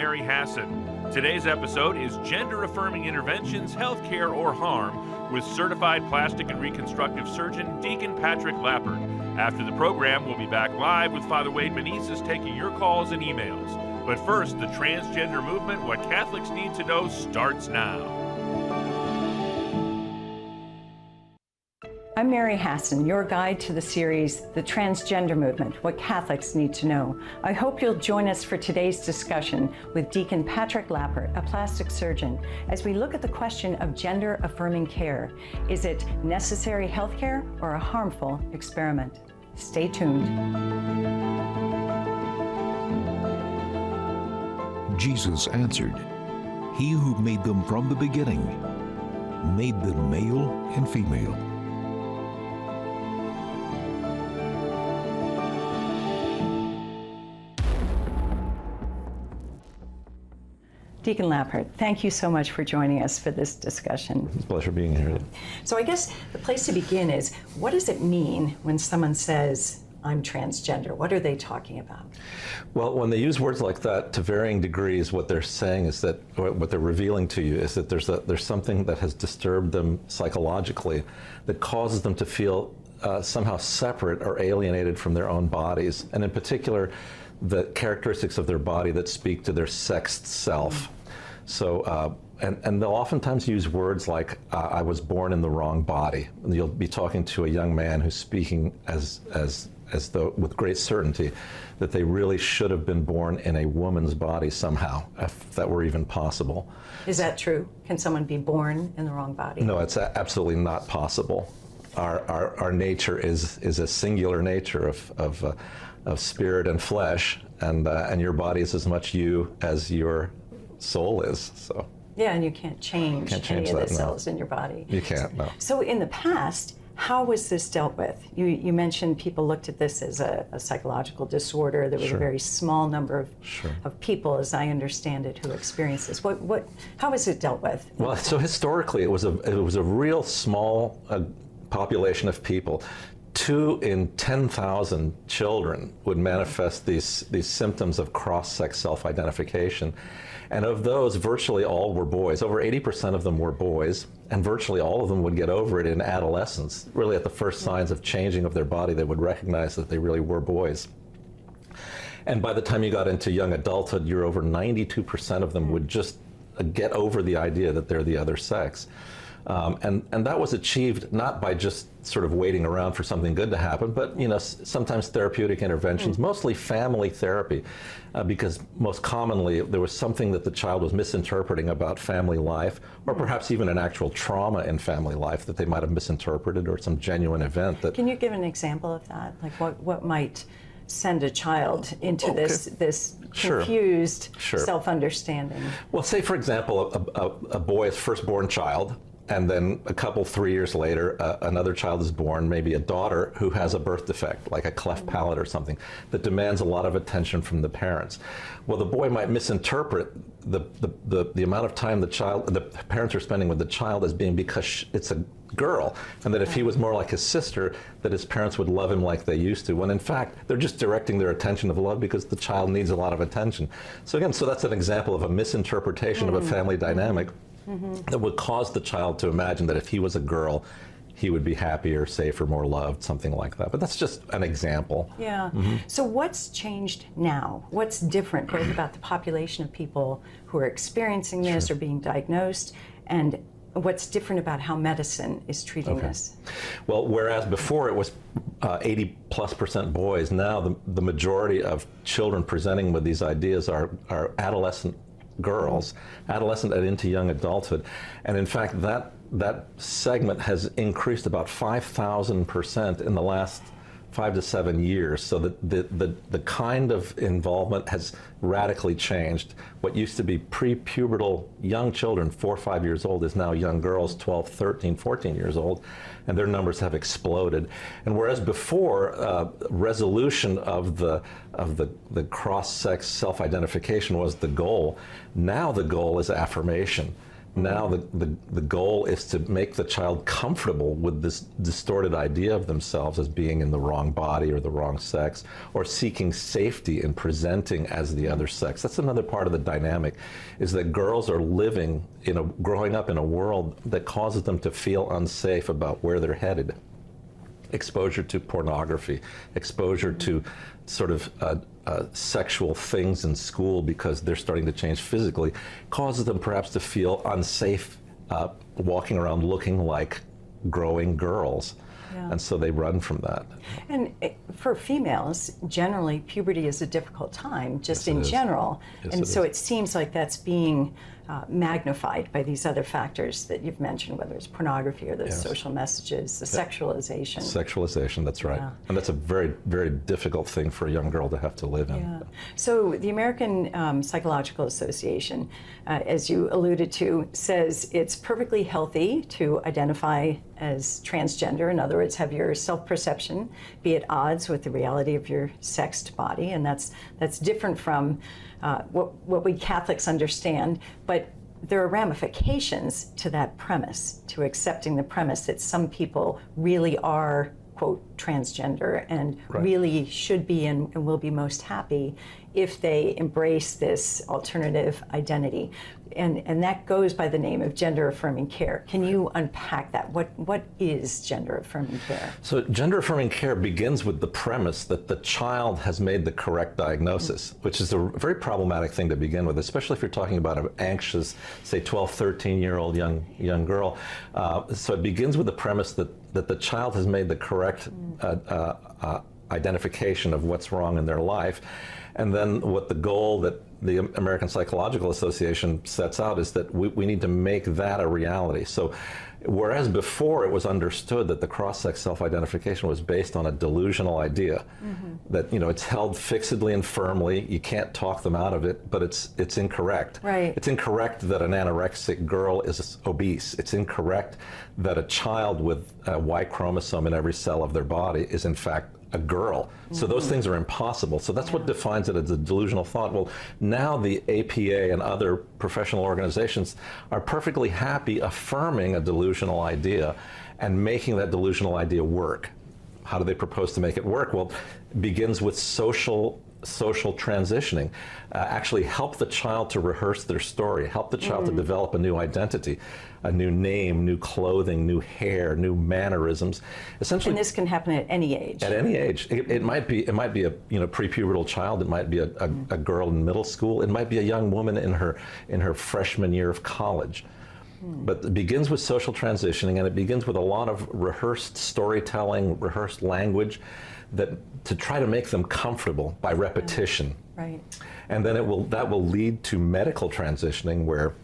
Mary Hassan. Today's episode is Gender Affirming Interventions, Healthcare, or Harm with certified plastic and reconstructive surgeon Deacon Patrick Lappert. After the program, we'll be back live with Father Wade Menezes taking your calls and emails. But first, the transgender movement, What Catholics Need to Know, starts now. I'm Mary Hassan, your guide to the series, The Transgender Movement, What Catholics Need to Know. I hope you'll join us for today's discussion with Deacon Patrick Lappert, a plastic surgeon, as we look at the question of gender-affirming care. Is it necessary healthcare or a harmful experiment? Stay tuned. Jesus answered, "He who made them from the beginning made them male and female." Deacon Lappert, thank you so much for joining us for this discussion. It's a pleasure being here. So I guess the place to begin is, what does it mean when someone says, I'm transgender? What are they talking about? Well, when they use words like that to varying degrees, what they're saying is that, what they're revealing to you is that there's something that has disturbed them psychologically that causes them to feel somehow separate or alienated from their own bodies, and in particular, the characteristics of their body that speak to their sexed self. So, and they'll oftentimes use words like, I was born in the wrong body. And you'll be talking to a young man who's speaking as though with great certainty that they really should have been born in a woman's body somehow, if that were even possible. Is that true? Can someone be born in the wrong body? No, it's absolutely not possible. Our nature is a singular nature of spirit and flesh, and your body is as much you as your soul is. So yeah, and you can't change any of the cells in your body. You can't, no. So in the past, how was this dealt with? You mentioned people looked at this as a psychological disorder. There was a very small number of people, as I understand it, who experienced this. How was it dealt with? Well, so historically, it was a real small population of people. 2 in 10,000 children would manifest these symptoms of cross-sex self-identification. And of those, virtually all were boys. Over 80% of them were boys, and virtually all of them would get over it in adolescence. Really at the first signs of changing of their body, they would recognize that they really were boys. And by the time you got into young adulthood, you're over 92% of them would just get over the idea that they're the other sex. And that was achieved not by just sort of waiting around for something good to happen, but sometimes therapeutic interventions, mostly family therapy, because most commonly there was something that the child was misinterpreting about family life, or perhaps even an actual trauma in family life that they might have misinterpreted, or some genuine event that... Can you give an example of that? Like what might send a child into this confused self-understanding? Well, say for example, a boy's firstborn child, and then a couple, 3 years later, another child is born, maybe a daughter who has a birth defect, like a cleft palate or something, that demands a lot of attention from the parents. Well, the boy might misinterpret the amount of time the parents are spending with the child as being because it's a girl, and that if he was more like his sister, that his parents would love him like they used to, when in fact, they're just directing their attention of love because the child needs a lot of attention. So again, that's an example of a misinterpretation of a family dynamic that would cause the child to imagine that if he was a girl, he would be happier, safer, more loved, something like that. But that's just an example. Yeah. So what's changed now? What's different both about the population of people who are experiencing this or being diagnosed, and what's different about how medicine is treating this? Well, whereas before it was 80+% boys, now the majority of children presenting with these ideas are adolescent girls, adolescent and into young adulthood. And in fact, that segment has increased about 5,000% in the last 5 to 7 years. So the kind of involvement has radically changed. What used to be pre-pubertal young children, 4 or 5 years old, is now young girls, 12, 13, 14 years old, and their numbers have exploded. And whereas before, resolution of the cross-sex self-identification was the goal, now the goal is affirmation. Now the goal is to make the child comfortable with this distorted idea of themselves as being in the wrong body or the wrong sex, or seeking safety in presenting as the other sex. That's another part of the dynamic, is that girls are living growing up in a world that causes them to feel unsafe about where they're headed. Exposure to pornography, exposure to sort of sexual things in school because they're starting to change physically, causes them perhaps to feel unsafe walking around looking like growing girls. Yeah. And so they run from that. And for females, generally, puberty is a difficult time, just in general. Yes, and so it seems like that's being magnified by these other factors that you've mentioned, whether it's pornography or the social messages, the sexualization. Sexualization, that's right. Yeah. And that's a very, very difficult thing for a young girl to have to live in. Yeah. So the American Psychological Association, as you alluded to, says it's perfectly healthy to identify as transgender. In other words, have your self-perception be at odds with the reality of your sexed body, and that's different from what we Catholics understand, but there are ramifications to that premise, to accepting the premise that some people really are, quote, transgender and really should be and will be most happy if they embrace this alternative identity. And that goes by the name of gender-affirming care. Can you unpack that? What is gender-affirming care? So gender-affirming care begins with the premise that the child has made the correct diagnosis, which is a very problematic thing to begin with, especially if you're talking about an anxious, say, 12, 13-year-old young girl. So it begins with the premise that the child has made the correct identification of what's wrong in their life. And then what the goal that the American Psychological Association sets out is that we need to make that a reality. So whereas before it was understood that the cross-sex self-identification was based on a delusional idea, that it's held fixedly and firmly, you can't talk them out of it, but it's incorrect. Right. It's incorrect that an anorexic girl is obese. It's incorrect that a child with a Y chromosome in every cell of their body is in fact a girl. So those things are impossible. So that's what defines it as a delusional thought. Well, now the APA and other professional organizations are perfectly happy affirming a delusional idea and making that delusional idea work. How do they propose to make it work? Well, it begins with social transitioning. Actually help the child to rehearse their story, help the child to develop a new identity, a new name, new clothing, new hair, new mannerisms. Essentially, and this can happen at any age. At any age. It might be a prepubertal child, it might be a girl in middle school, it might be a young woman in her freshman year of college. But it begins with social transitioning, and it begins with a lot of rehearsed storytelling, rehearsed language, to try to make them comfortable by repetition. Right. And then that will lead to medical transitioning, where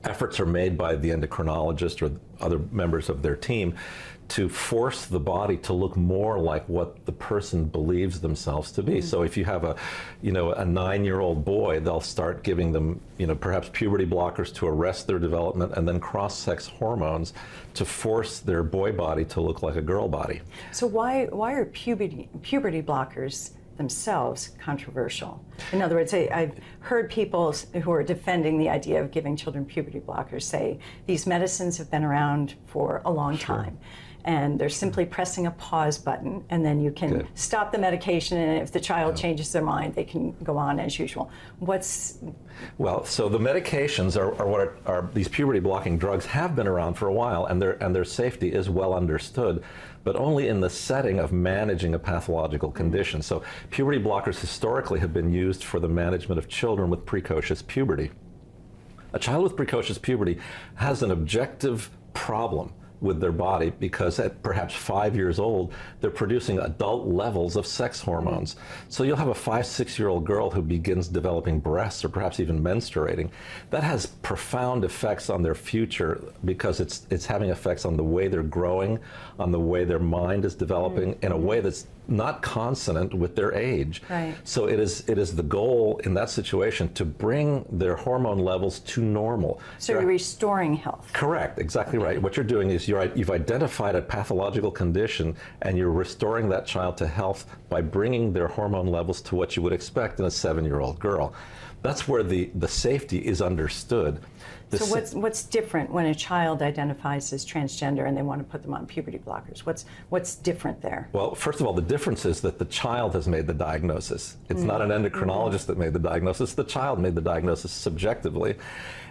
efforts are made by the endocrinologist or other members of their team to force the body to look more like what the person believes themselves to be. So if you have a 9-year-old boy, they'll start giving them, perhaps puberty blockers to arrest their development, and then cross-sex hormones to force their boy body to look like a girl body. So why are puberty blockers themselves controversial? In other words, I've heard people who are defending the idea of giving children puberty blockers say these medicines have been around for a long time, and they're simply pressing a pause button, and then you can stop the medication, and if the child changes their mind, they can go on as usual. Well, so the medications are these puberty blocking drugs have been around for a while, and their safety is well understood, but only in the setting of managing a pathological condition. So puberty blockers historically have been used for the management of children with precocious puberty. A child with precocious puberty has an objective problem with their body because at perhaps 5 years old, they're producing adult levels of sex hormones. So you'll have a 5-6-year-old girl who begins developing breasts or perhaps even menstruating. That has profound effects on their future because it's having effects on the way they're growing, on the way their mind is developing in a way that's not consonant with their age. Right. So it is the goal in that situation to bring their hormone levels to normal. So you're restoring health. Correct, exactly right. What you're doing is you've identified a pathological condition and you're restoring that child to health by bringing their hormone levels to what you would expect in a 7-year-old girl. That's where the safety is understood. So what's different when a child identifies as transgender and they want to put them on puberty blockers? What's different there? Well, first of all, the difference is that the child has made the diagnosis. It's not an endocrinologist that made the diagnosis. The child made the diagnosis subjectively.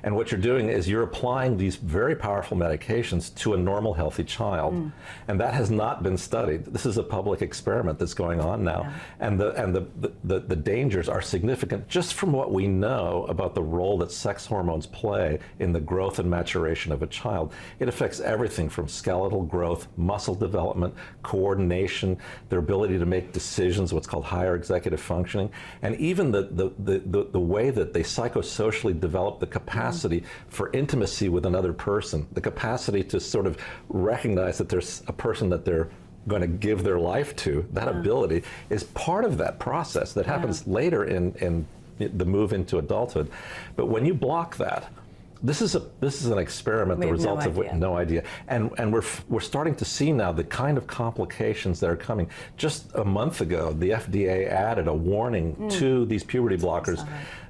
And what you're doing is you're applying these very powerful medications to a normal, healthy child. And that has not been studied. This is a public experiment that's going on now. Yeah. And the dangers are significant just from what we know about the role that sex hormones play in the growth and maturation of a child. It affects everything from skeletal growth, muscle development, coordination, their ability to make decisions, what's called higher executive functioning, and even the way that they psychosocially develop the capacity for intimacy with another person, the capacity to sort of recognize that there's a person that they're going to give their life to. That ability is part of that process that happens later in the move into adulthood. But when you block that, this is an experiment, the results of which no idea. And we're starting to see now the kind of complications that are coming. Just a month ago, the FDA added a warning to these puberty blockers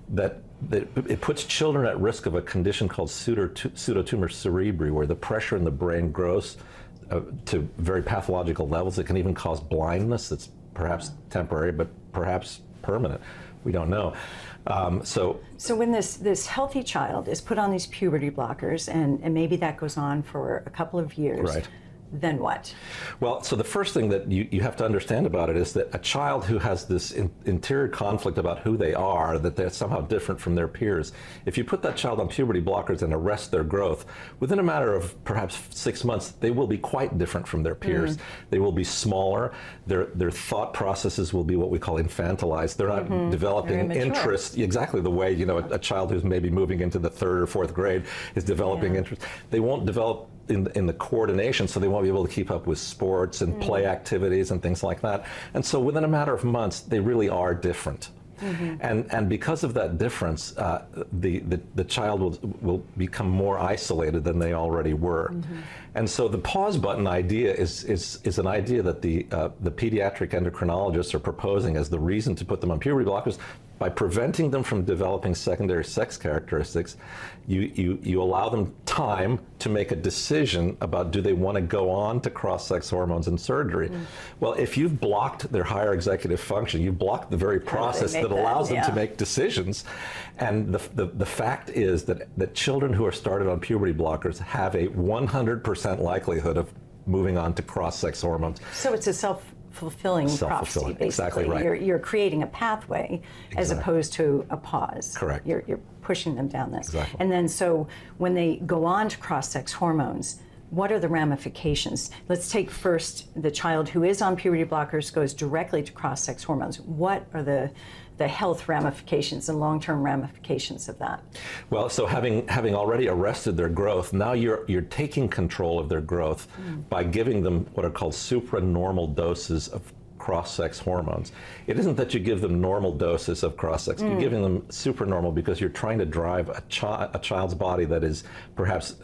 that it puts children at risk of a condition called pseudotumor cerebri, where the pressure in the brain grows to very pathological levels. It can even cause blindness. It's perhaps temporary, but perhaps permanent. We don't know. So when this healthy child is put on these puberty blockers, and maybe that goes on for a couple of years, right. Then what? Well, so the first thing that you have to understand about it is that a child who has this interior conflict about who they are, that they're somehow different from their peers, if you put that child on puberty blockers and arrest their growth, within a matter of perhaps 6 months, they will be quite different from their peers. They will be smaller. Their thought processes will be what we call infantilized. They're not developing interest exactly the way, a child who's maybe moving into the 3rd or 4th grade is developing interest. They won't develop in the coordination, so they won't be able to keep up with sports and play activities and things like that. And so within a matter of months, they really are different. And because of that difference, the child will become more isolated than they already were. And so the pause button idea is an idea that the pediatric endocrinologists are proposing as the reason to put them on puberty blockers. By preventing them from developing secondary sex characteristics, you allow them time to make a decision about do they want to go on to cross-sex hormones and surgery. Well, if you've blocked their higher executive function, you've blocked the very process that allows them to make decisions. And the fact is that children who are started on puberty blockers have a 100% likelihood of moving on to cross-sex hormones. So it's a self-fulfilling prophecy, basically. Exactly right. You're creating a pathway as opposed to a pause. Correct. You're pushing them down this. Exactly. And then so when they go on to cross-sex hormones, what are the ramifications? Let's take first the child who is on puberty blockers goes directly to cross-sex hormones. What are the health ramifications and long-term ramifications of that? Well, so having already arrested their growth, now you're taking control of their growth by giving them what are called supranormal doses of cross-sex hormones. It isn't that you give them normal doses of cross-sex. You're giving them supernormal because you're trying to drive a child's body that is perhaps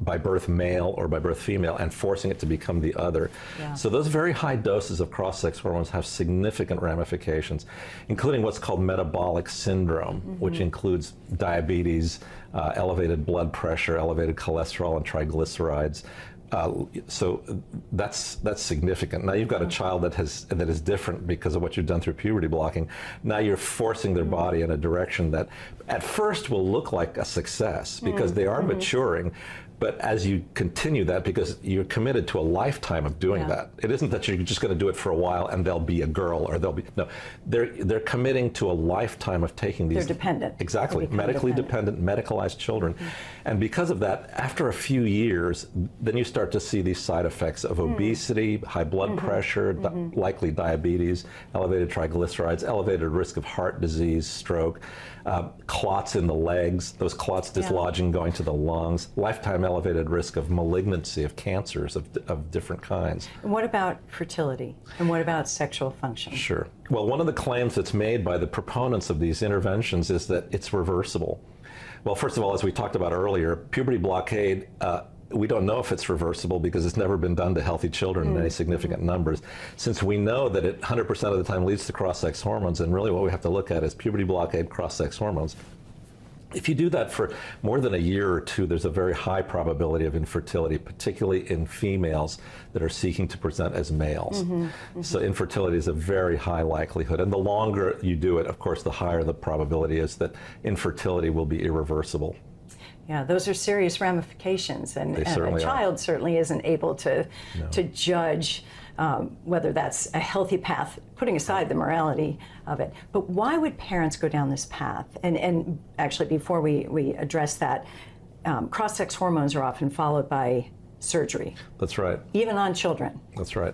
by birth male or by birth female and forcing it to become the other. So those very high doses of cross-sex hormones have significant ramifications, including what's called metabolic syndrome, which includes diabetes, elevated blood pressure, elevated cholesterol and triglycerides. So that's significant. Now you've got a child that is different because of what you've done through puberty blocking. Now you're forcing their body in a direction that at first will look like a success because they are maturing. But as you continue that, because you're committed to a lifetime of doing that, it isn't that you're just going to do it for a while and they'll be a girl or they'll be, no, they're committing to a lifetime of taking these. They're dependent. Exactly, medically dependent, medicalized children. And because of that, after a few years, then you start to see these side effects of obesity, high blood pressure, likely diabetes, elevated triglycerides, elevated risk of heart disease, stroke, clots in the legs, those clots dislodging going to the lungs, lifetime elevated risk of malignancy, of cancers of different kinds. And what about fertility? And what about sexual function? Sure. Well, one of the claims that's made by the proponents of these interventions is that it's reversible. Well, first of all, as we talked about earlier, puberty blockade we don't know if it's reversible because it's never been done to healthy children in any significant numbers. Since we know that it 100% of the time leads to cross-sex hormones, and really what we have to look at is puberty blockade, cross-sex hormones. If you do that for more than a year or two, there's a very high probability of infertility, particularly in females that are seeking to present as males. So infertility is a very high likelihood. And the longer you do it, of course, the higher the probability is that infertility will be irreversible. Yeah, those are serious ramifications, and a child certainly isn't able to judge whether that's a healthy path, putting aside the morality of it. But why would parents go down this path? And actually, before we address that, cross-sex hormones are often followed by surgery. That's right. Even on children. That's right.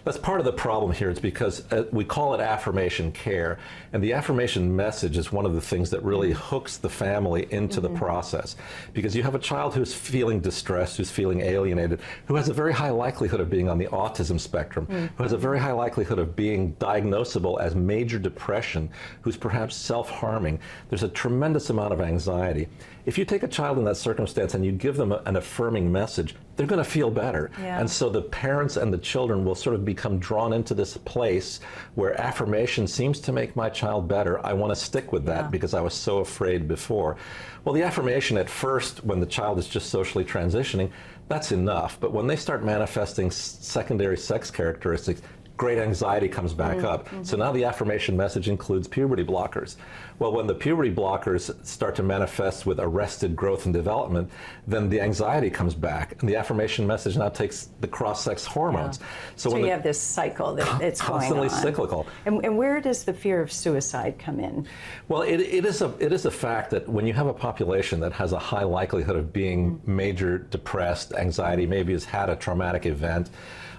That's part of the problem here. It's because we call it affirmation care, and the affirmation message is one of the things that really hooks the family into the process. Because you have a child who's feeling distressed, who's feeling alienated, who has a very high likelihood of being on the autism spectrum, who has a very high likelihood of being diagnosable as major depression, who's perhaps self-harming. There's a tremendous amount of anxiety. If you take a child in that circumstance and you give them an affirming message, they're going to feel better. And so the parents and the children will sort of become drawn into this place where affirmation seems to make my child better. I want to stick with that because I was so afraid before. Well, the affirmation at first, when the child is just socially transitioning, that's enough. But when they start manifesting secondary sex characteristics, great anxiety comes back up. So now the affirmation message includes puberty blockers. Well, when the puberty blockers start to manifest with arrested growth and development, then the anxiety comes back, and the affirmation message now takes the cross-sex hormones. So you have this cycle that's constantly going on. Cyclical. And where does the fear of suicide come in? Well, it is a fact that when you have a population that has a high likelihood of being major depressed, anxiety, maybe has had a traumatic event,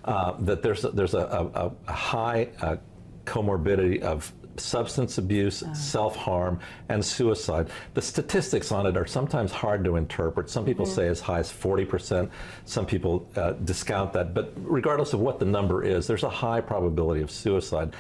that there's a high comorbidity of substance abuse, self-harm, and suicide. The statistics on it are sometimes hard to interpret. Some people say as high as 40%. Some people discount that. But regardless of what the number is, there's a high probability of suicide.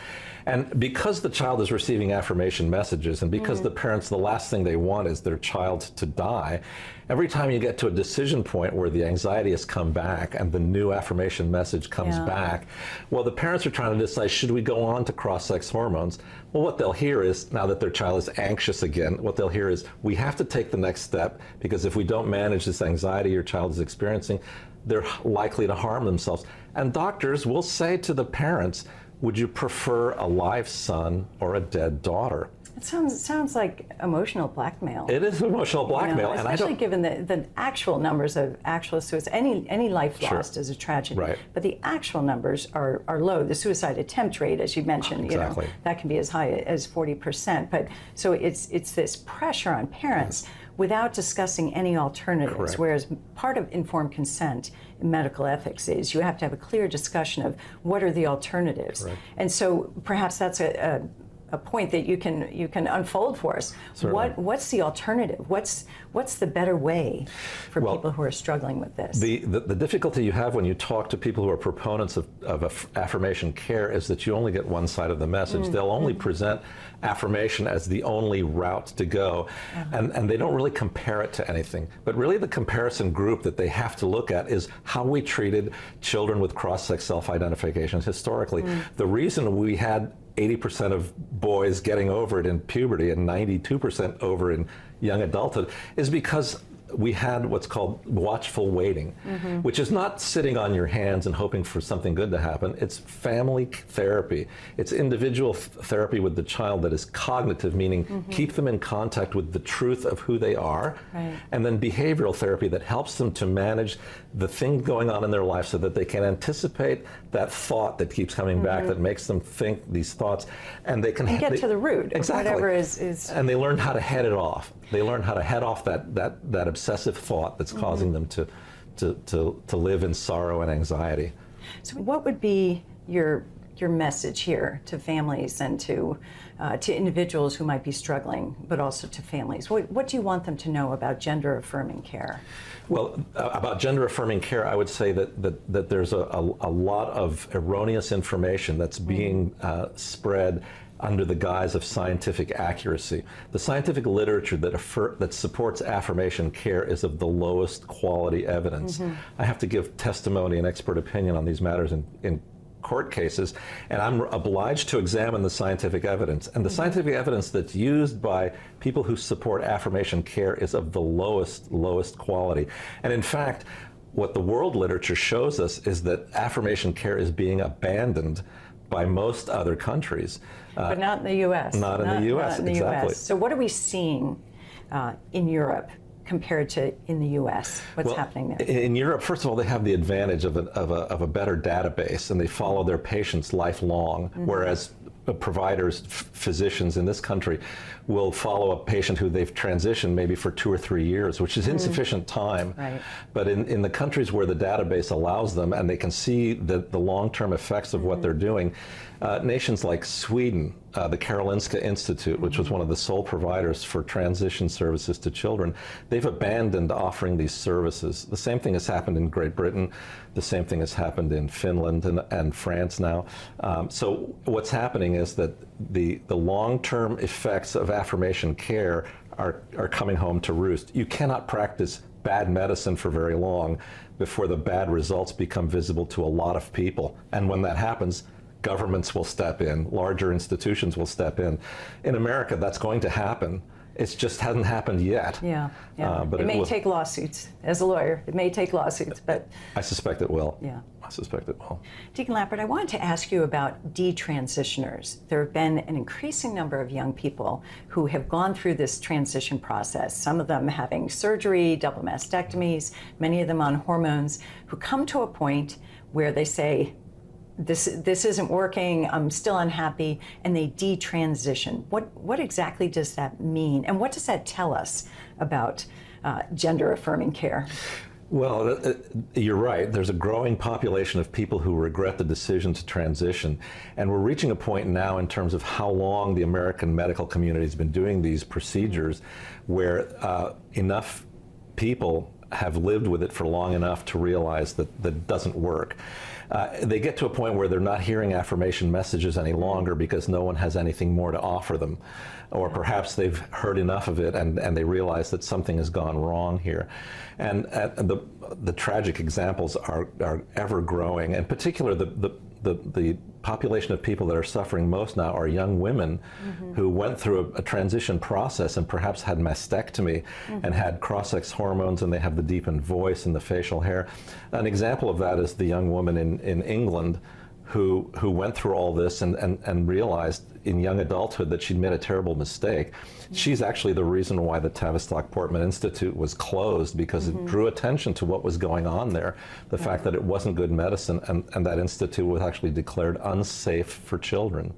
And because the child is receiving affirmation messages, and because the parents, the last thing they want is their child to die, every time you get to a decision point where the anxiety has come back and the new affirmation message comes back, well, the parents are trying to decide, should we go on to cross-sex hormones? Well, what they'll hear is, now that their child is anxious again, what they'll hear is, we have to take the next step, because if we don't manage this anxiety your child is experiencing, they're likely to harm themselves. And doctors will say to the parents, would you prefer a live son or a dead daughter? It sounds like emotional blackmail. It is emotional blackmail, and especially given the actual numbers of actual suicide. Any life lost is a tragedy, but the actual numbers are low. The suicide attempt rate, as you mentioned, that can be as high as 40%. But so it's this pressure on parents without discussing any alternatives. Whereas part of informed consent in medical ethics is you have to have a clear discussion of what are the alternatives, and so perhaps that's a point that you can unfold for us. What's the alternative? What's the better way for people who are struggling with this? The difficulty you have when you talk to people who are proponents of affirmation care is that you only get one side of the message. They'll only present affirmation as the only route to go, and they don't really compare it to anything. But really the comparison group that they have to look at is how we treated children with cross-sex self-identifications historically. The reason we had 80% of boys getting over it in puberty and 92% over in young adulthood is because we had what's called watchful waiting, which is not sitting on your hands and hoping for something good to happen. It's family therapy. It's individual therapy with the child that is cognitive, meaning keep them in contact with the truth of who they are, and then behavioral therapy that helps them to manage the thing going on in their life so that they can anticipate that thought that keeps coming back, that makes them think these thoughts, and they can get to the root of whatever is. And they learn how to head it off. They learn how to head off that obsessive thought that's causing them to live in sorrow and anxiety. So what would be your message here to families and to individuals who might be struggling, but also to families? What do you want them to know about gender-affirming care? Well, about gender-affirming care, I would say that there's a lot of erroneous information that's being spread under the guise of scientific accuracy. The scientific literature that supports affirmation care is of the lowest quality evidence. I have to give testimony and expert opinion on these matters in court cases, and I'm obliged to examine the scientific evidence. And the scientific evidence that's used by people who support affirmation care is of the lowest quality. And in fact, what the world literature shows us is that affirmation care is being abandoned by most other countries. But not in the U.S. Not in the U.S., exactly. So what are we seeing in Europe compared to in the U.S.? What's happening there? In Europe, first of all, they have the advantage of a better database, and they follow their patients lifelong, whereas providers, physicians in this country will follow a patient who they've transitioned maybe for 2 or 3 years, which is insufficient time. Right. But in the countries where the database allows them and they can see the long-term effects of what they're doing, nations like Sweden, the Karolinska Institute, which was one of the sole providers for transition services to children, they've abandoned offering these services. The same thing has happened in Great Britain. The same thing has happened in Finland and France now. So what's happening is that the long-term effects of affirmation care are coming home to roost. You cannot practice bad medicine for very long before the bad results become visible to a lot of people. And when that happens, governments will step in, larger institutions will step in. In America, that's going to happen. It just hasn't happened yet. Yeah. But it may take lawsuits. As a lawyer, it may take lawsuits, but I suspect it will. Yeah. I suspect it will. Deacon Lappert, I wanted to ask you about detransitioners. There have been an increasing number of young people who have gone through this transition process, some of them having surgery, double mastectomies, many of them on hormones, who come to a point where they say, this isn't working, I'm still unhappy, and they detransition. What exactly does that mean? And what does that tell us about gender-affirming care? Well, you're right. There's a growing population of people who regret the decision to transition. And we're reaching a point now in terms of how long the American medical community has been doing these procedures where enough people have lived with it for long enough to realize that that doesn't work. They get to a point where they're not hearing affirmation messages any longer because no one has anything more to offer them. Or perhaps they've heard enough of it and they realize that something has gone wrong here. And the tragic examples are ever growing. In particular, the population of people that are suffering most now are young women who went through a transition process and perhaps had mastectomy and had cross-sex hormones, and they have the deepened voice and the facial hair. An example of that is the young woman in England who went through all this and realized in young adulthood that she'd made a terrible mistake. She's actually the reason why the Tavistock Portman Institute was closed, because it drew attention to what was going on there, the fact that it wasn't good medicine, and that institute was actually declared unsafe for children.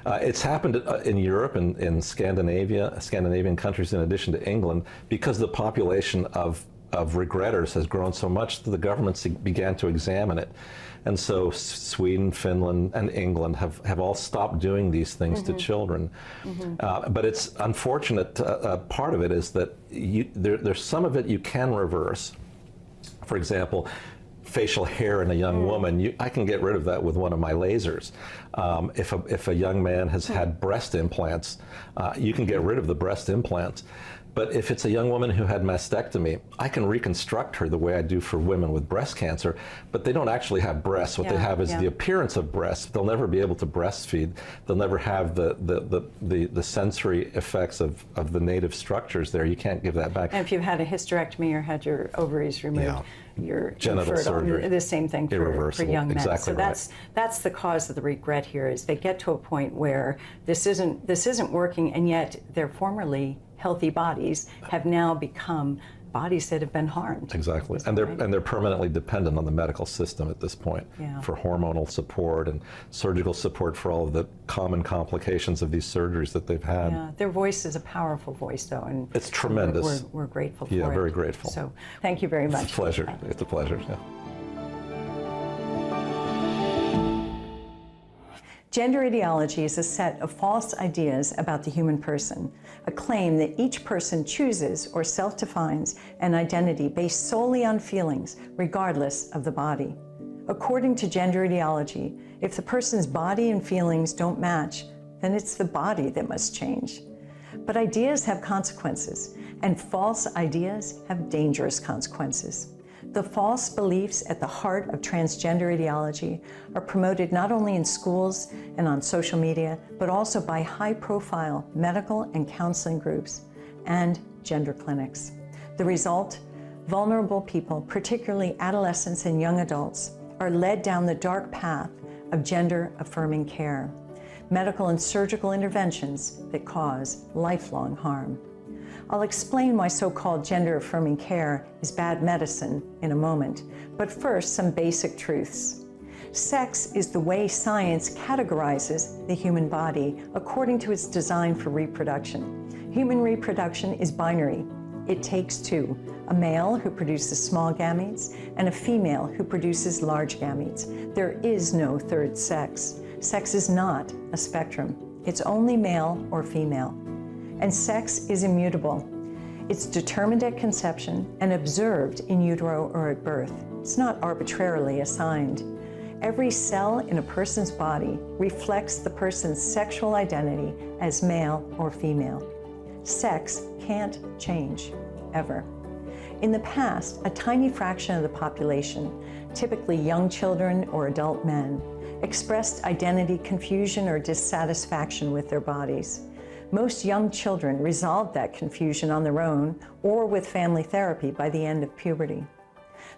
It's happened in Europe and in Scandinavian countries in addition to England, because the population of regretters has grown so much that the governments began to examine it. And so Sweden, Finland, and England have all stopped doing these things to children. But it's unfortunate, part of it is that there's some of it you can reverse. For example, facial hair in a young woman, I can get rid of that with one of my lasers. If a young man has had breast implants, you can get rid of the breast implants. But if it's a young woman who had mastectomy, I can reconstruct her the way I do for women with breast cancer, but they don't actually have breasts. What they have is the appearance of breasts. They'll never be able to breastfeed. They'll never have the sensory effects of the native structures there. You can't give that back. And if you've had a hysterectomy or had your ovaries removed, you're genital infertile. surgery. The same thing for young men. Exactly so that's the cause of the regret here, is they get to a point where this isn't working, and yet their formerly healthy bodies have now become bodies that have been harmed. Exactly, and they're permanently dependent on the medical system at this point for hormonal support and surgical support for all of the common complications of these surgeries that they've had. Yeah, their voice is a powerful voice, though, and it's tremendous. We're grateful for it. Yeah, very grateful. So, thank you very much. It's a pleasure. It's a pleasure. Yeah. Gender ideology is a set of false ideas about the human person, a claim that each person chooses or self-defines an identity based solely on feelings, regardless of the body. According to gender ideology, if the person's body and feelings don't match, then it's the body that must change. But ideas have consequences, and false ideas have dangerous consequences. The false beliefs at the heart of transgender ideology are promoted not only in schools and on social media, but also by high-profile medical and counseling groups and gender clinics. The result? Vulnerable people, particularly adolescents and young adults, are led down the dark path of gender-affirming care, medical and surgical interventions that cause lifelong harm. I'll explain why so-called gender-affirming care is bad medicine in a moment, but first, some basic truths. Sex is the way science categorizes the human body according to its design for reproduction. Human reproduction is binary. It takes two, a male who produces small gametes and a female who produces large gametes. There is no third sex. Sex is not a spectrum. It's only male or female. And sex is immutable. It's determined at conception and observed in utero or at birth. It's not arbitrarily assigned. Every cell in a person's body reflects the person's sexual identity as male or female. Sex can't change, ever. In the past, a tiny fraction of the population, typically young children or adult men, expressed identity confusion or dissatisfaction with their bodies. Most young children resolved that confusion on their own or with family therapy by the end of puberty.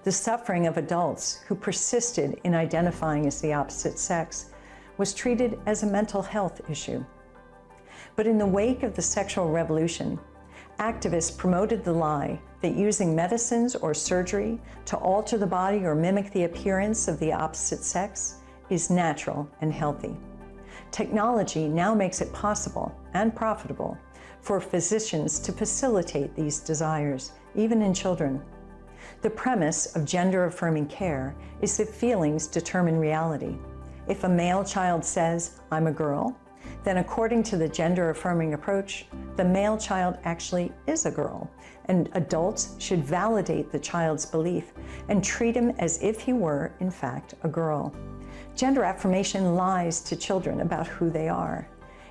The suffering of adults who persisted in identifying as the opposite sex was treated as a mental health issue. But in the wake of the sexual revolution, activists promoted the lie that using medicines or surgery to alter the body or mimic the appearance of the opposite sex is natural and healthy. Technology now makes it possible and profitable for physicians to facilitate these desires, even in children. The premise of gender-affirming care is that feelings determine reality. If a male child says, "I'm a girl," then according to the gender-affirming approach, the male child actually is a girl, and adults should validate the child's belief and treat him as if he were, in fact, a girl. Gender affirmation lies to children about who they are.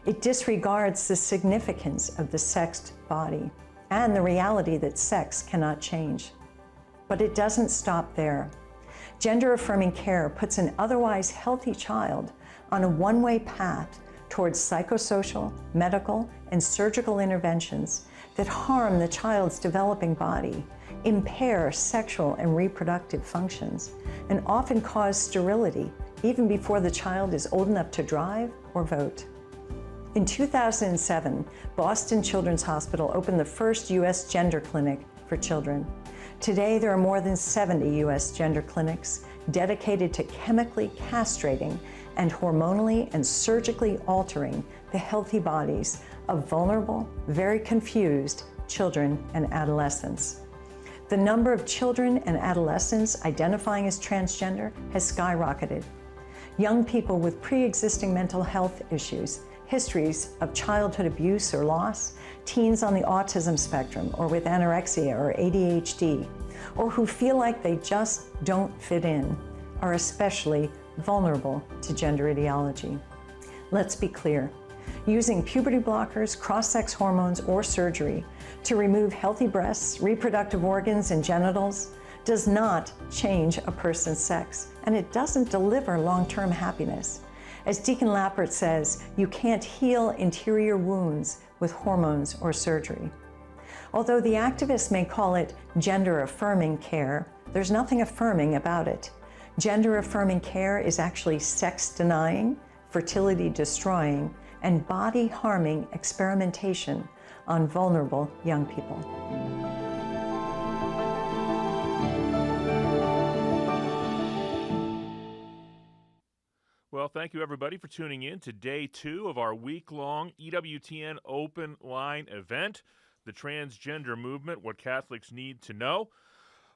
It disregards the significance of the sexed body and the reality that sex cannot change. But it doesn't stop there. Gender-affirming care puts an otherwise healthy child on a one-way path towards psychosocial, medical, and surgical interventions that harm the child's developing body, impair sexual and reproductive functions, and often cause sterility even before the child is old enough to drive or vote. In 2007, Boston Children's Hospital opened the first U.S. gender clinic for children. Today, there are more than 70 U.S. gender clinics dedicated to chemically castrating and hormonally and surgically altering the healthy bodies of vulnerable, very confused children and adolescents. The number of children and adolescents identifying as transgender has skyrocketed. Young people with pre-existing mental health issues, histories of childhood abuse or loss, teens on the autism spectrum or with anorexia or ADHD, or who feel like they just don't fit in, are especially vulnerable to gender ideology. Let's be clear. Using puberty blockers, cross-sex hormones, or surgery to remove healthy breasts, reproductive organs, and genitals does not change a person's sex, and it doesn't deliver long-term happiness. As Deacon Lappert says, you can't heal interior wounds with hormones or surgery. Although the activists may call it gender-affirming care, there's nothing affirming about it. Gender-affirming care is actually sex-denying, fertility-destroying, and body-harming experimentation on vulnerable young people. Well, thank you everybody for tuning in to day 2 of our week-long EWTN Open Line event, the Transgender Movement, What Catholics Need to Know.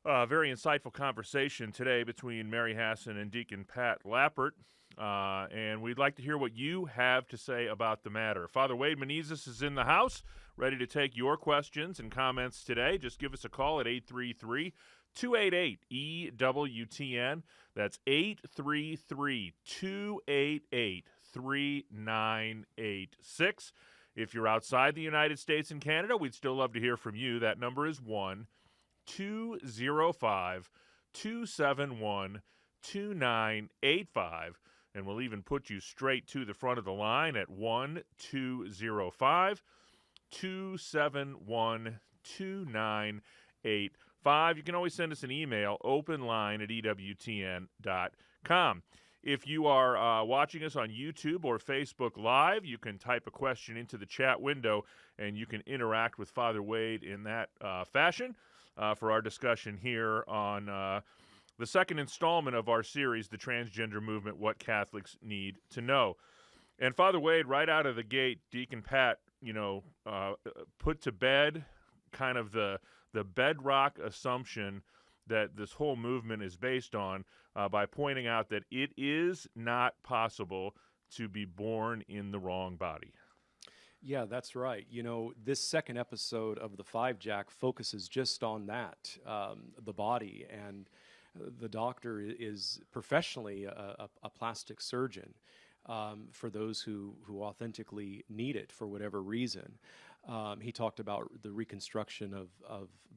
Very insightful conversation today between Mary Hassan and Deacon Pat Lappert, and we'd like to hear what you have to say about the matter. Father Wade Menezes is in the house, ready to take your questions and comments today. Just give us a call at 833-288-EWTN. That's 833-288-3282. 3986. If you're outside the United States and Canada, we'd still love to hear from you. That number is 1-205-271-2985. And we'll even put you straight to the front of the line at 1-205-271-2985. You can always send us an email, openline@EWTN.com. If you are watching us on YouTube or Facebook Live, you can type a question into the chat window, and you can interact with Father Wade in that fashion for our discussion here on the second installment of our series, The Transgender Movement, What Catholics Need to Know. And Father Wade, right out of the gate, Deacon Pat, put to bed kind of the bedrock assumption that this whole movement is based on by pointing out that it is not possible to be born in the wrong body. Yeah, that's right. This second episode of the Five Jack focuses just on that, the body, and the doctor is professionally a plastic surgeon for those who authentically need it for whatever reason. He talked about the reconstruction of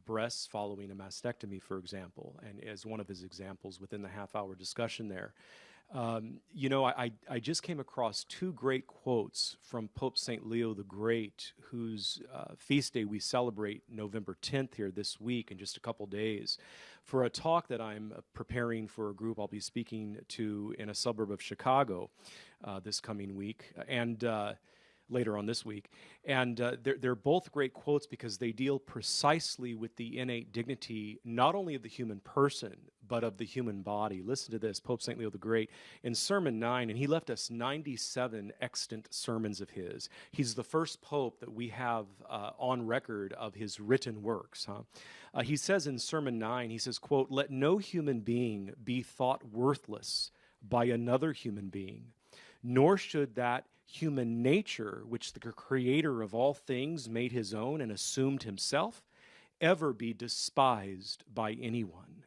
breasts following a mastectomy, for example, and as one of his examples within the half-hour discussion there. I just came across two great quotes from Pope St. Leo the Great, whose feast day we celebrate November 10th here this week in just a couple days, for a talk that I'm preparing for a group I'll be speaking to in a suburb of Chicago this coming week, and later on this week. And they're both great quotes because they deal precisely with the innate dignity, not only of the human person, but of the human body. Listen to this, Pope St. Leo the Great, in Sermon 9, and he left us 97 extant sermons of his. He's the first pope that we have on record of his written works. He says in Sermon 9, he says, quote, "Let no human being be thought worthless by another human being, nor should that human nature, which the creator of all things made his own and assumed himself, ever be despised by anyone."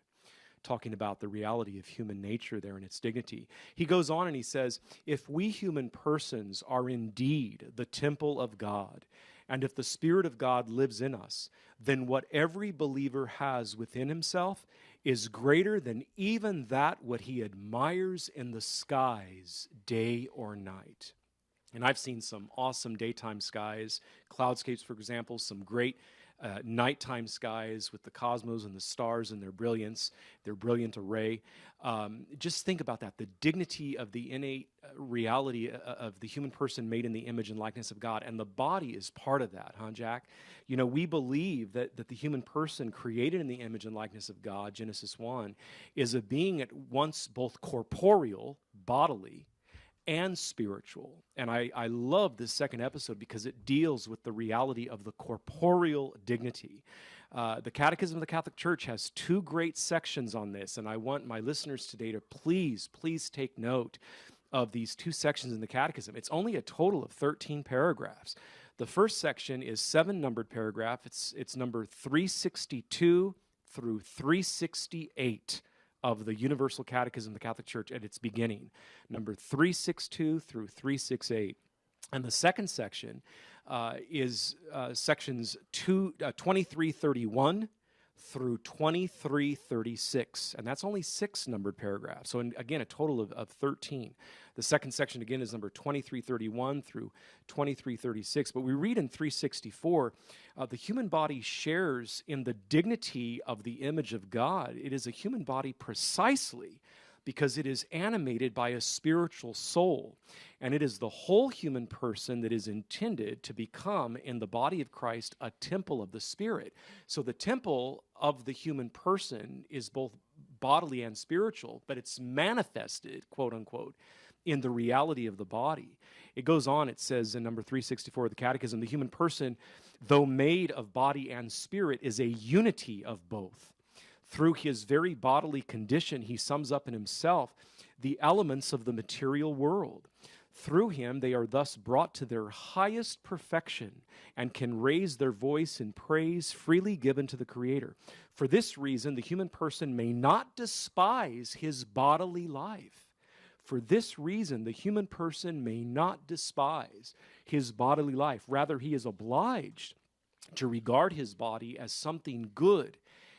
Talking about the reality of human nature there and its dignity. He goes on and he says, "If we human persons are indeed the temple of God, and if the Spirit of God lives in us, then what every believer has within himself is greater than even that what he admires in the skies day or night." And I've seen some awesome daytime skies, cloudscapes, for example, some great nighttime skies with the cosmos and the stars and their brilliance, their brilliant array. Just think about that, the dignity of the innate reality of the human person made in the image and likeness of God. And the body is part of that, huh, Jack? We believe that the human person created in the image and likeness of God, Genesis 1, is a being at once both corporeal, bodily, and spiritual. And I love this second episode because it deals with the reality of the corporeal dignity. The Catechism of the Catholic Church has two great sections on this, and I want my listeners today to please take note of these two sections in the Catechism. It's only a total of 13 paragraphs. The first section is 7 numbered paragraphs. It's number 362 through 368. Of the Universal Catechism of the Catholic Church at its beginning, number 362 through 368. And the second section is sections 2331 through 2336, and that's only 6 numbered paragraphs. So again, a total of 13. The second section, again, is number 2331 through 2336. But we read in 364, the human body shares in the dignity of the image of God. It is a human body precisely because it is animated by a spiritual soul. And it is the whole human person that is intended to become, in the body of Christ, a temple of the Spirit. So the temple of the human person is both bodily and spiritual, but it's manifested, quote unquote, in the reality of the body. It goes on, it says in number 364 of the Catechism, the human person, though made of body and spirit, is a unity of both. Through his very bodily condition, he sums up in himself the elements of the material world. Through him, they are thus brought to their highest perfection and can raise their voice in praise freely given to the Creator. For this reason, the human person may not despise his bodily life, For this reason, the human person may not despise his bodily life. Rather, he is obliged to regard his body as something good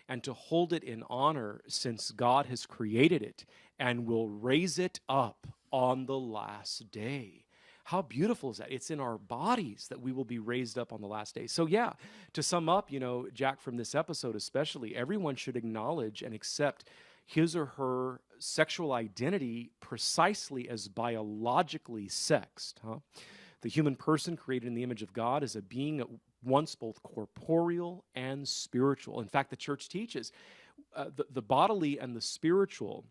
and to hold it in honor, since God has created it and will raise it up on the last day. How beautiful is that? It's in our bodies that we will be raised up on the last day. So yeah, to sum up, Jack, from this episode especially, everyone should acknowledge and accept his or her sexual identity precisely as biologically sexed. The human person created in the image of God is a being at once both corporeal and spiritual. In fact, the church teaches the bodily and the spiritual,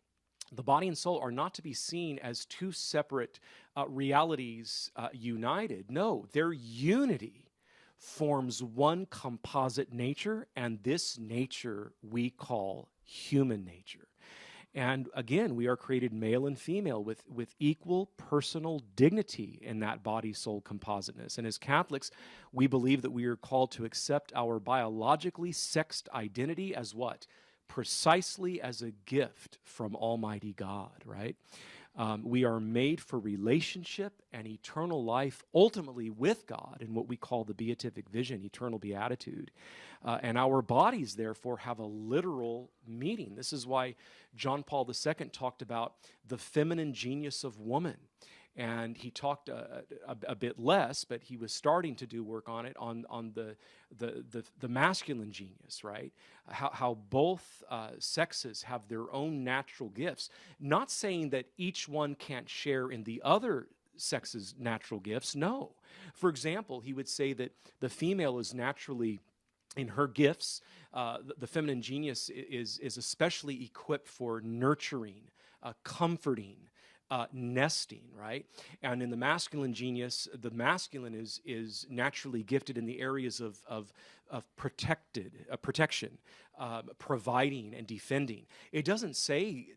the body and soul, are not to be seen as two separate realities united. No, their unity forms one composite nature, and this nature we call human nature. And again, we are created male and female with equal personal dignity in that body-soul compositeness. And as Catholics, we believe that we are called to accept our biologically sexed identity as what? Precisely as a gift from Almighty God, right? We are made for relationship and eternal life, ultimately with God, in what we call the beatific vision, eternal beatitude. And our bodies, therefore, have a literal meaning. This is why John Paul II talked about the feminine genius of woman. And he talked a bit less, but he was starting to do work on it, on the masculine genius, right? How both sexes have their own natural gifts. Not saying that each one can't share in the other sex's natural gifts, no. For example, he would say that the female is naturally, in her gifts, the feminine genius is especially equipped for nurturing, comforting, nesting, right? And in the masculine genius, the masculine is naturally gifted in the areas of protection, providing and defending. It doesn't say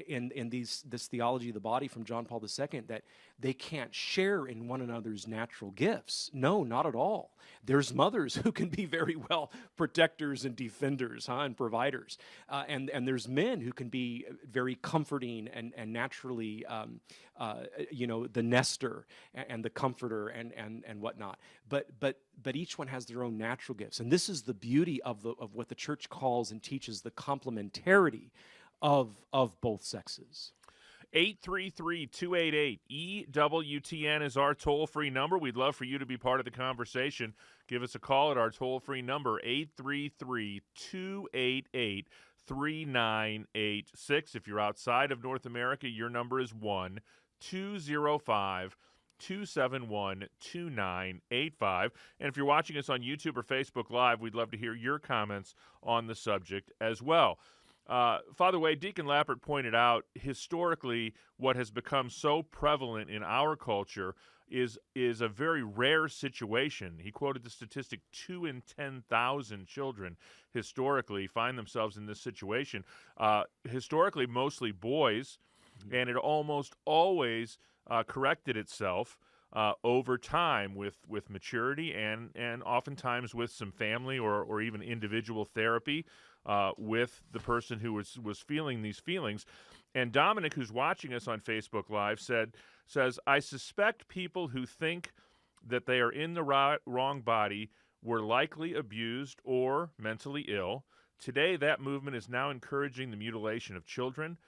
in this theology of the body from John Paul II that they can't share in one another's natural gifts. No, not at all. There's mothers who can be very well protectors and defenders, and providers. And there's men who can be very comforting and naturally, the nester and the comforter and whatnot. But each one has their own natural gifts. And this is the beauty of what the church calls and teaches the complementarity of both sexes. 833-288-EWTN is our toll-free number. We'd love for you to be part of the conversation. Give us a call at our toll-free number, 833-288-3986. If you're outside of North America, your number is 1-205-271-2985. And if you're watching us on YouTube or Facebook Live, we'd love to hear your comments on the subject as well. Father Wade, Deacon Lappert pointed out, historically, what has become so prevalent in our culture is a very rare situation. He quoted the statistic: 2 in 10,000 children historically find themselves in this situation. Historically, mostly boys, and it almost always corrected itself over time with maturity and oftentimes with some family or even individual therapy with the person who was feeling these feelings. And Dominic, who's watching us on Facebook Live, says, I suspect people who think that they are in the wrong body were likely abused or mentally ill. Today, that movement is now encouraging the mutilation of children.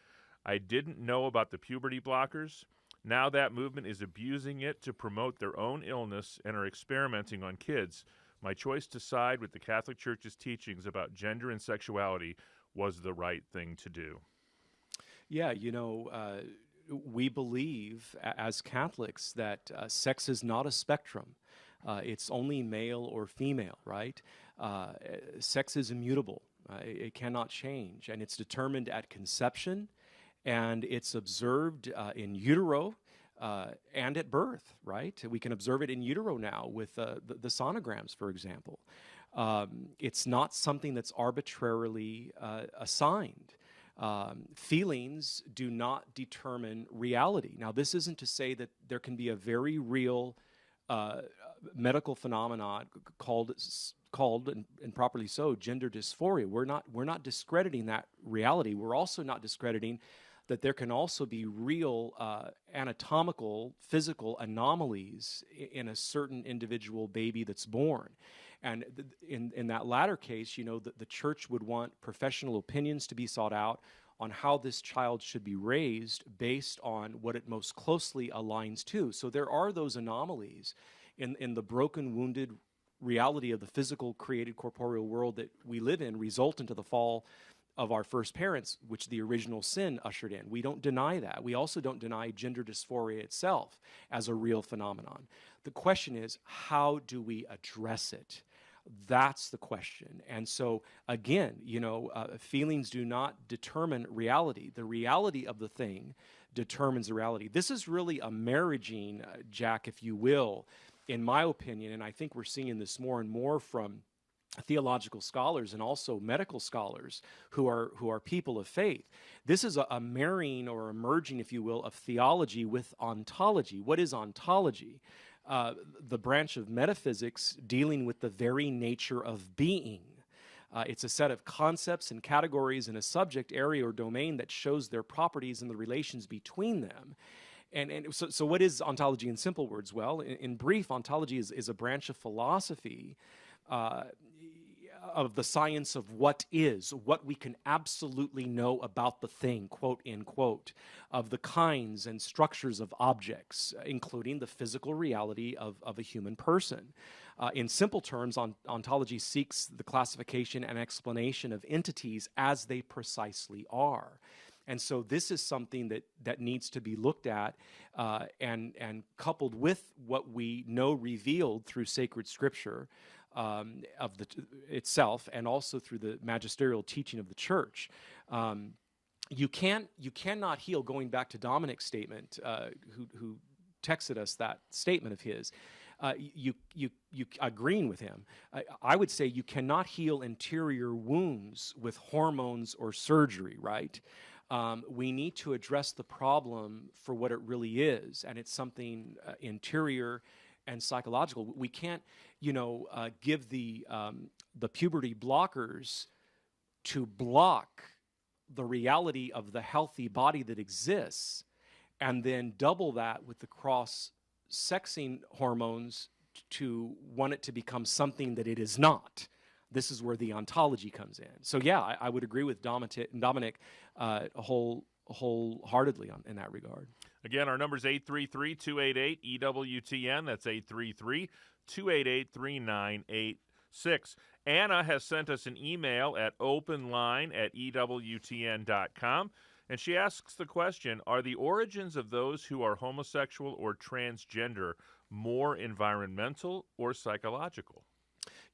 I didn't know about the puberty blockers. Now that movement is abusing it to promote their own illness and are experimenting on kids. My choice to side with the Catholic Church's teachings about gender and sexuality was the right thing to do. Yeah, we believe as Catholics that sex is not a spectrum. It's only male or female, right? Sex is immutable. It cannot change, and it's determined at conception, and it's observed in utero and at birth, right? We can observe it in utero now with the sonograms, for example. It's not something that's arbitrarily assigned. Feelings do not determine reality. Now, this isn't to say that there can be a very real medical phenomenon called and properly so, gender dysphoria. We're not discrediting that reality. We're also not discrediting that there can also be real anatomical, physical anomalies in a certain individual baby that's born. And in that latter case, the church would want professional opinions to be sought out on how this child should be raised based on what it most closely aligns to. So there are those anomalies in the broken, wounded reality of the physical, created, corporeal world that we live in, resultant to the fall of our first parents, which the original sin ushered in. We don't deny that. We also don't deny gender dysphoria itself as a real phenomenon. The question is, how do we address it? That's the question. And so, again, feelings do not determine reality. The reality of the thing determines the reality. This is really a marriaging, Jack, if you will, in my opinion, and I think we're seeing this more and more from theological scholars and also medical scholars who are people of faith. This is a marrying or a merging, if you will, of theology with ontology. What is ontology? The branch of metaphysics dealing with the very nature of being. It's a set of concepts and categories in a subject area or domain that shows their properties and the relations between them. And so what is ontology in simple words? Well, in brief, ontology is a branch of philosophy of the science of what is, what we can absolutely know about the thing, quote, end quote, of the kinds and structures of objects, including the physical reality of a human person. In simple terms, ontology seeks the classification and explanation of entities as they precisely are. And so this is something that needs to be looked at and coupled with what we know revealed through sacred scripture of itself, and also through the magisterial teaching of the church. You cannot heal. Going back to Dominic's statement, who texted us that statement of his, you agreeing with him. I would say you cannot heal interior wounds with hormones or surgery, right? We need to address the problem for what it really is, and it's something interior and psychological. We can't, give the puberty blockers to block the reality of the healthy body that exists, and then double that with the cross-sexing hormones to want it to become something that it is not. This is where the ontology comes in. So yeah, I would agree with Dominic wholeheartedly in that regard. Again, our number is 833-288-EWTN. That's 833-288-3986. Anna has sent us an email at openline@EWTN.com, and she asks the question, are the origins of those who are homosexual or transgender more environmental or psychological?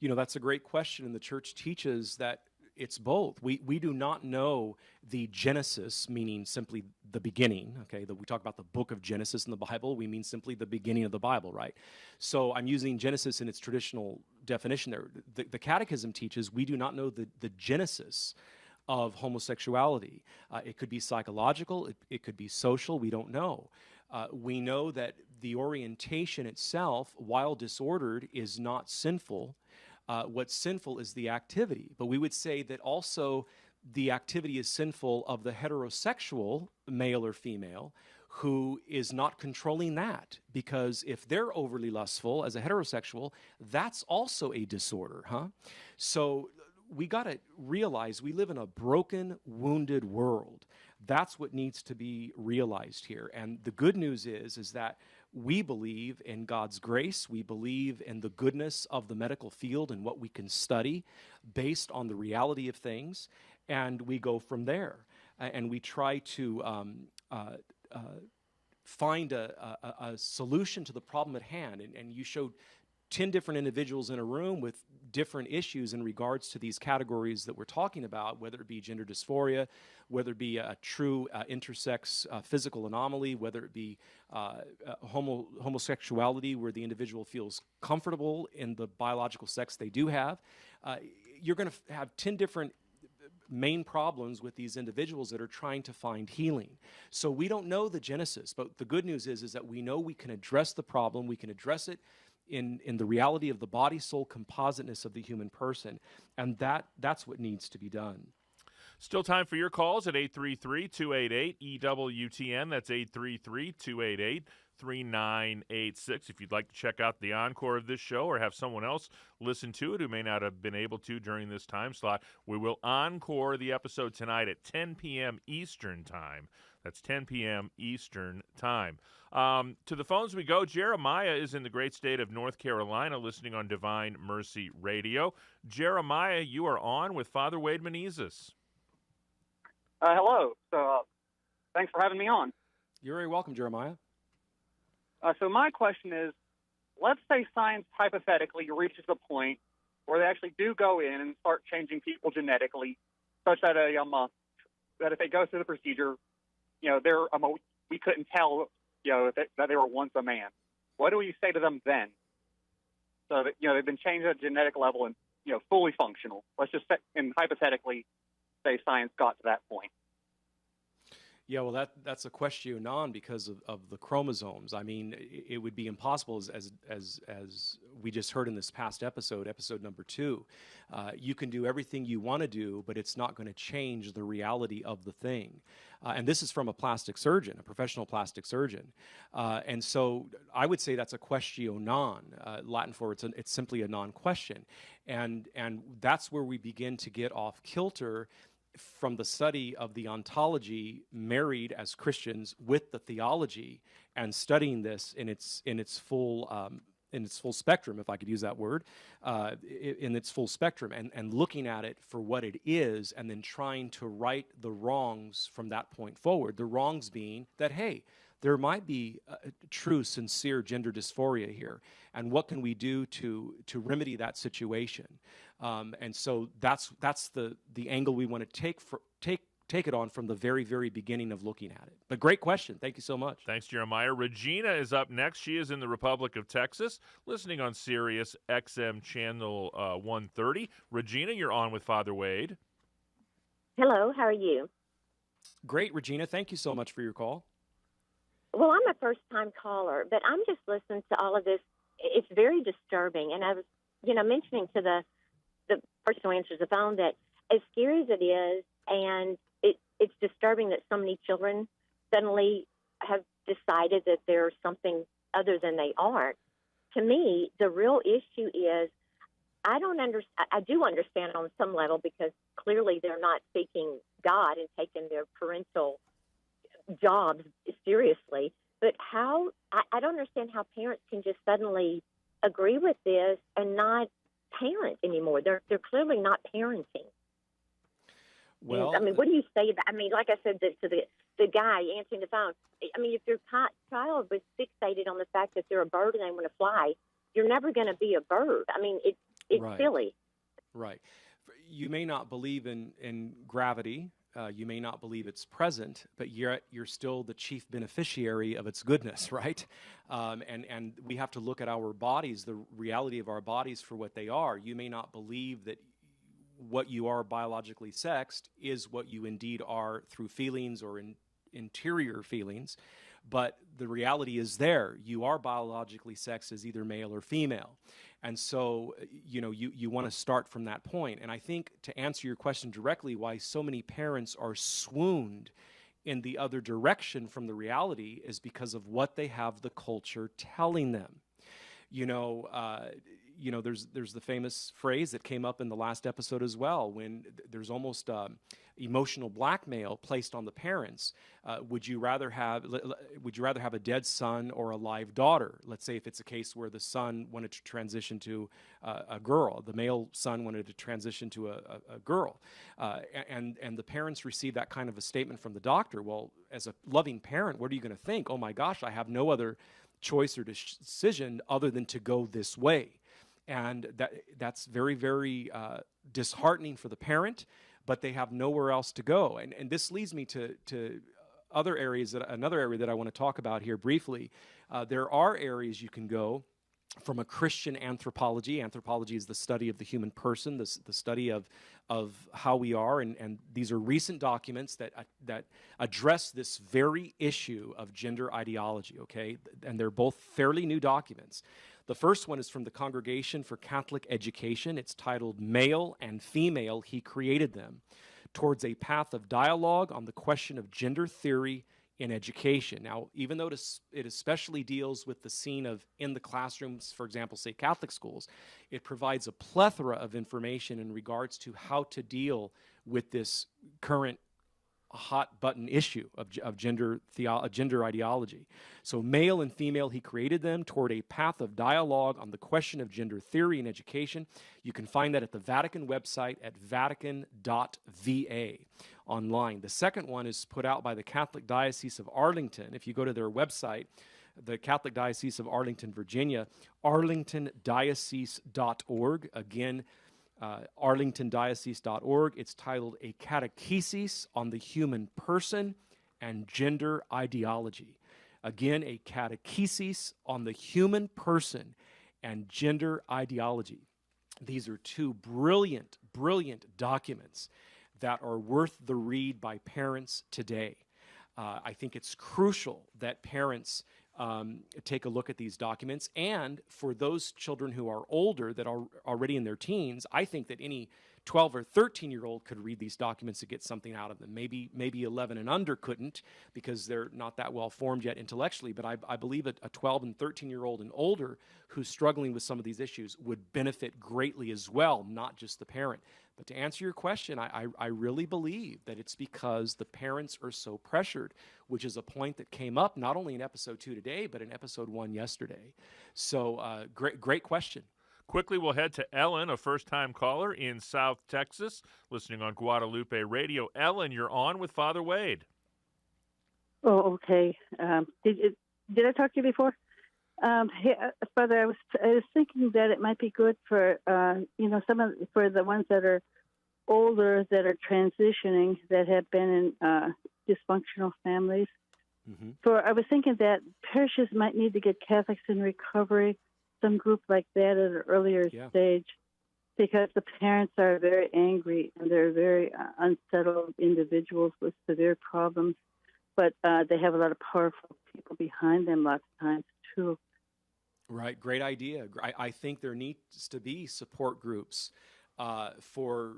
That's a great question, and the church teaches that it's both. We do not know the Genesis, meaning simply the beginning, okay? We talk about the book of Genesis in the Bible, we mean simply the beginning of the Bible, right? So I'm using Genesis in its traditional definition there. The Catechism teaches we do not know the Genesis of homosexuality. It could be psychological, it could be social, we don't know. We know that the orientation itself, while disordered, is not sinful. What's sinful is the activity. But we would say that also the activity is sinful of the heterosexual, male or female, who is not controlling that. Because if they're overly lustful as a heterosexual, that's also a disorder, huh? So we got to realize we live in a broken, wounded world. That's what needs to be realized here. And the good news is that we believe in God's grace. We believe in the goodness of the medical field and what we can study based on the reality of things. And we go from there. And we try to find a solution to the problem at hand. And you showed 10 different individuals in a room with different issues in regards to these categories that we're talking about, whether it be gender dysphoria, whether it be a true intersex physical anomaly, whether it be homosexuality where the individual feels comfortable in the biological sex they do have. You're going to have 10 different main problems with these individuals that are trying to find healing. So we don't know the genesis, but the good news is that we know we can address the problem, we can address it in the reality of the body-soul compositeness of the human person, and that's what needs to be done. Still time for your calls at 833-288-EWTN. That's 833-288-3986. If you'd like to check out the encore of this show or have someone else listen to it who may not have been able to during this time slot, we will encore the episode tonight at 10 p.m. Eastern Time. That's 10 p.m. Eastern Time. To the phones we go. Jeremiah is in the great state of North Carolina listening on Divine Mercy Radio. Jeremiah, you are on with Father Wade Menezes. Hello. So thanks for having me on. You're very welcome, Jeremiah. So my question is, let's say science hypothetically reaches the point where they actually do go in and start changing people genetically, such that that if they go through the procedure, we couldn't tell, that they were once a man. What do we say to them then? So that they've been changed at a genetic level and fully functional. Let's just hypothetically say science got to that point. Yeah, well, that's a question non because of the chromosomes. I mean, it would be impossible, as we just heard in this past episode number 2. You can do everything you want to do, but it's not going to change the reality of the thing. And this is from a plastic surgeon, a professional plastic surgeon. And so I would say that's a question non, Latin for it's simply a non-question. And that's where we begin to get off kilter from the study of the ontology married as Christians with the theology and studying this in its full spectrum, if I could use that word, in its full spectrum, and looking at it for what it is, and then trying to right the wrongs from that point forward. The wrongs being that, hey, there might be true, sincere gender dysphoria here, and what can we do to remedy that situation? And so that's the angle we want to take it on from the very, very beginning of looking at it. But great question. Thank you so much. Thanks, Jeremiah. Regina is up next. She is in the Republic of Texas, listening on Sirius XM Channel 130. Regina, you're on with Father Wade. Hello, how are you? Great, Regina. Thank you so much for your call. Well, I'm a first-time caller, but I'm just listening to all of this. It's very disturbing. And I was, mentioning to the person who answers the phone that as scary as it is, and it's disturbing that so many children suddenly have decided that they're something other than they are. To me, the real issue is I do understand on some level, because clearly they're not seeking God and taking their parental jobs seriously. But I don't understand how parents can just suddenly agree with this and not parent anymore. They're clearly not parenting. Well, what do you say about? Like I said to the guy answering the phone. If your child was fixated on the fact that they're a bird and they want to fly, you're never going to be a bird. It's right. Silly. Right. You may not believe in gravity. You may not believe it's present, but you're still the chief beneficiary of its goodness, right? And we have to look at our bodies, the reality of our bodies, for what they are. You may not believe that what you are biologically sexed is what you indeed are through feelings or interior feelings, but the reality is there. You are biologically sexed as either male or female. And so, you want to start from that point. And I think, to answer your question directly, why so many parents are swooned in the other direction from the reality is because of what they have the culture telling them. There's the famous phrase that came up in the last episode as well, when there's almost emotional blackmail placed on the parents. Would you rather have a dead son or a live daughter? Let's say if it's a case where the son wanted to transition to a girl, the male son wanted to transition to a girl, and the parents receive that kind of a statement from the doctor. Well, as a loving parent, what are you going to think? Oh my gosh, I have no other choice or decision other than to go this way. And that's very, very disheartening for the parent, but they have nowhere else to go. And this leads me to another area that I want to talk about here briefly. There are areas you can go from a Christian anthropology. Anthropology is the study of the human person, the study of how we are, and these are recent documents that address this very issue of gender ideology, okay? And they're both fairly new documents. The first one is from the Congregation for Catholic Education. It's titled Male and Female, He Created Them. towards a path of dialogue on the question of gender theory in education. Now, even though it especially deals with the scene of in the classrooms, for example, say Catholic schools, it provides a plethora of information in regards to how to deal with this current hot button issue of gender ideology. So male and female, he created them toward a path of dialogue on the question of gender theory in education. You can find that at the Vatican website at vatican.va online. The second one is put out by the Catholic Diocese of Arlington. If you go to their website, the Catholic Diocese of Arlington, Virginia, arlingtondiocese.org. Again, arlingtondiocese.org. It's titled A Catechesis on the Human Person and Gender Ideology. Again, a catechesis on the human person and gender ideology. These are two brilliant, brilliant documents that are worth the read by parents today. I think it's crucial that parents take a look at these documents. And for those children who are older, that are already in their teens, I think that any 12 or 13-year-old could read these documents and get something out of them. Maybe 11 and under couldn't, because they're not that well formed yet intellectually. But I believe a 12 and 13-year-old and older who's struggling with some of these issues would benefit greatly as well, not just the parent. But to answer your question, I really believe that it's because the parents are so pressured, which is a point that came up not only in episode 2 today, but in episode 1 yesterday. So great question. Quickly, we'll head to Ellen, a first-time caller in South Texas, listening on Guadalupe Radio. Ellen, you're on with Father Wade. Oh, okay. Did I talk to you before? Father, I was thinking that it might be good for for the ones that are older, that are transitioning, that have been in dysfunctional families. Mm-hmm. I was thinking that parishes might need to get Catholics in Recovery, some group like that at an earlier stage, because the parents are very angry and they're very unsettled individuals with severe problems, but they have a lot of powerful people behind them lots of times too. Right, great idea. I think there needs to be support groups for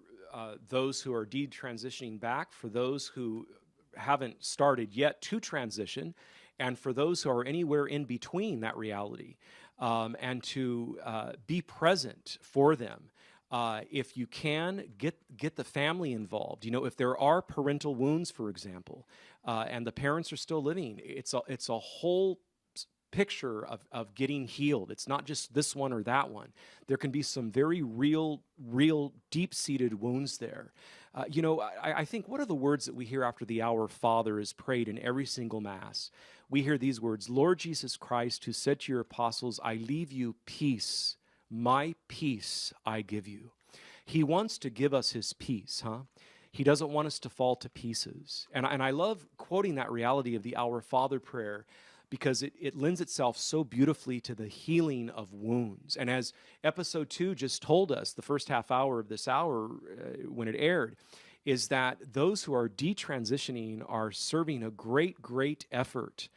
those who are detransitioning back, for those who haven't started yet to transition, and for those who are anywhere in between that reality, and to be present for them. If you can, get the family involved. You know, if there are parental wounds, for example, and the parents are still living, it's a whole picture of getting healed. It's not just this one or that one. There can be some very real deep-seated wounds there. I think, what are the words that we hear after the Our Father is prayed in every single Mass? We hear these words, Lord Jesus Christ, who said to your apostles, I leave you peace, my peace I give you. He wants to give us his peace, huh? He doesn't want us to fall to pieces. And I love quoting that reality of the Our Father prayer, because it lends itself so beautifully to the healing of wounds. And as episode 2 just told us, the first half hour of this hour when it aired, is that those who are detransitioning are serving a great effort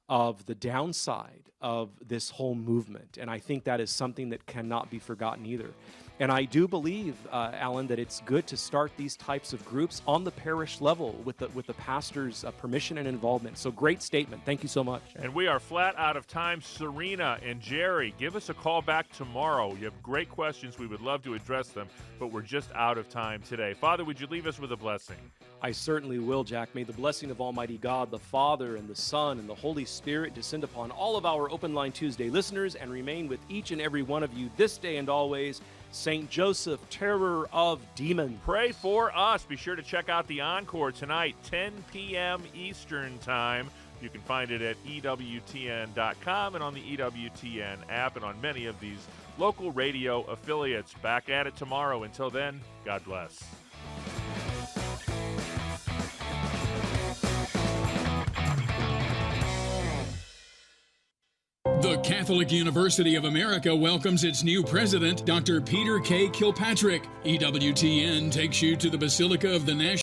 of the downside of this whole movement. And I think that is something that cannot be forgotten either. And I do believe, Alan, that it's good to start these types of groups on the parish level with the pastor's permission and involvement. So great statement. Thank you so much. And we are flat out of time. Serena and Jerry, give us a call back tomorrow. You have great questions. We would love to address them, but we're just out of time today. Father, would you leave us with a blessing? I certainly will, Jack. May the blessing of Almighty God, the Father, and the Son, and the Holy Spirit descend upon all of our Open Line Tuesday listeners and remain with each and every one of you this day and always. Saint Joseph, terror of demons. Pray for us. Be sure to check out the encore tonight, 10 p.m. Eastern Time. You can find it at EWTN.com and on the EWTN app and on many of these local radio affiliates. Back at it tomorrow. Until then, God bless. The Catholic University of America welcomes its new president, Dr. Peter K. Kilpatrick. EWTN takes you to the Basilica of the National